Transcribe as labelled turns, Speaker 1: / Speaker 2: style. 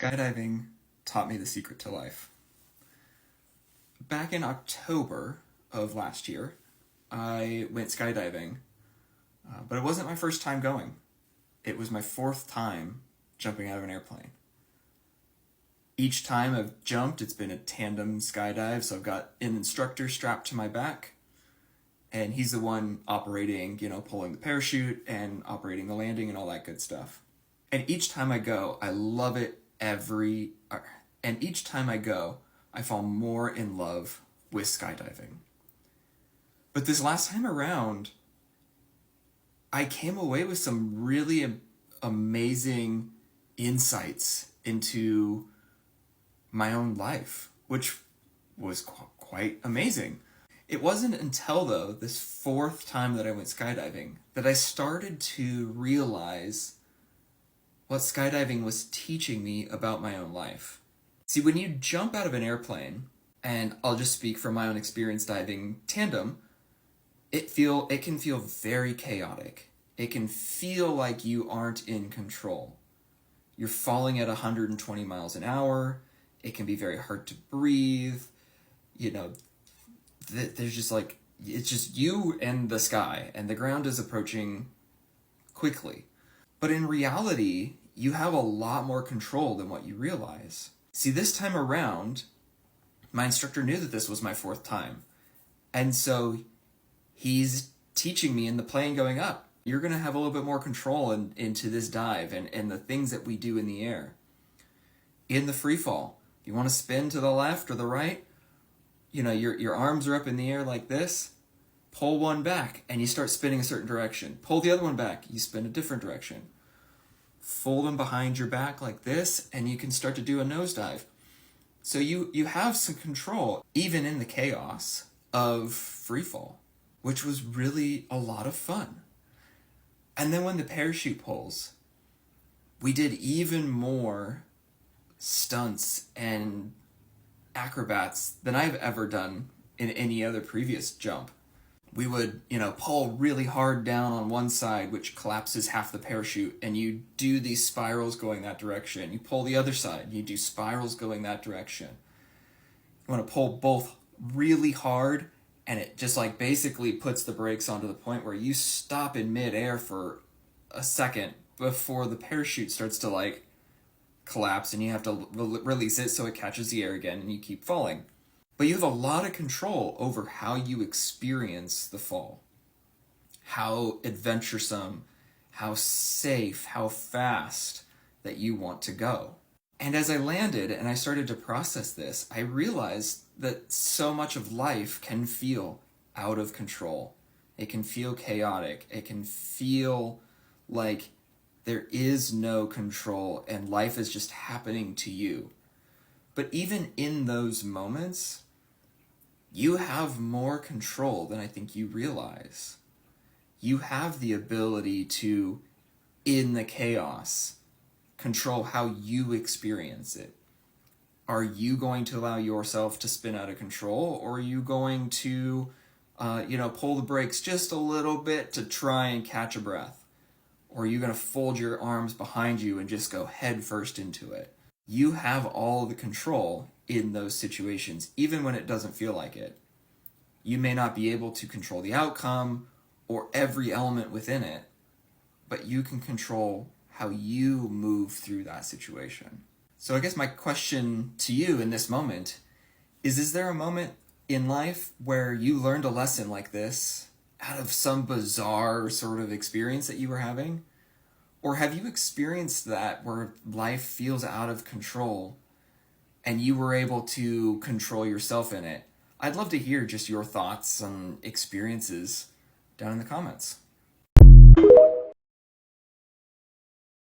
Speaker 1: Skydiving taught me the secret to life. Back in October of last year, I went skydiving, but it wasn't my first time going. It was my fourth time jumping out of an airplane. Each time I've jumped, it's been a tandem skydive, so I've got an instructor strapped to my back, and he's the one operating, pulling the parachute and operating the landing and all that good stuff. And each time I go, I love it and each time I go, I fall more in love with skydiving. But this last time around, I came away with some really amazing insights into my own life, which was quite amazing. It wasn't until, though, this fourth time that I went skydiving that I started to realize what skydiving was teaching me about my own life. See, when you jump out of an airplane, and I'll just speak from my own experience diving tandem, it can feel very chaotic. It can feel like you aren't in control. You're falling at 120 miles an hour. It can be very hard to breathe. There's just it's just you and the sky, and the ground is approaching quickly. But in reality, you have a lot more control than what you realize. See, this time around, my instructor knew that this was my fourth time. And so he's teaching me in the plane going up, you're going to have a little bit more control into this dive and the things that we do in the air. In the free fall, you want to spin to the left or the right, your arms are up in the air like this, pull one back and you start spinning a certain direction. Pull the other one back, you spin a different direction. Fold them behind your back like this, and you can start to do a nosedive. So you have some control, even in the chaos of free fall, which was really a lot of fun. And then when the parachute pulls, we did even more stunts and acrobats than I've ever done in any other previous jump. We would, pull really hard down on one side, which collapses half the parachute, and you do these spirals going that direction. You pull the other side, you do spirals going that direction. You want to pull both really hard, and it just basically puts the brakes onto the point where you stop in midair for a second before the parachute starts to collapse, and you have to release it so it catches the air again, and you keep falling. But you have a lot of control over how you experience the fall. How adventuresome, how safe, how fast that you want to go. And as I landed and I started to process this, I realized that so much of life can feel out of control. It can feel chaotic. It can feel like there is no control and life is just happening to you. But even in those moments, you have more control than I think you realize. You have the ability to, in the chaos, control how you experience it. Are you going to allow yourself to spin out of control, or are you going to, pull the brakes just a little bit to try and catch a breath? Or are you going to fold your arms behind you and just go head first into it? You have all the control in those situations, even when it doesn't feel like it. You may not be able to control the outcome or every element within it, but you can control how you move through that situation. So I guess my question to you in this moment is there a moment in life where you learned a lesson like this out of some bizarre sort of experience that you were having? Or have you experienced that where life feels out of control and you were able to control yourself in it? I'd love to hear just your thoughts and experiences down in the comments.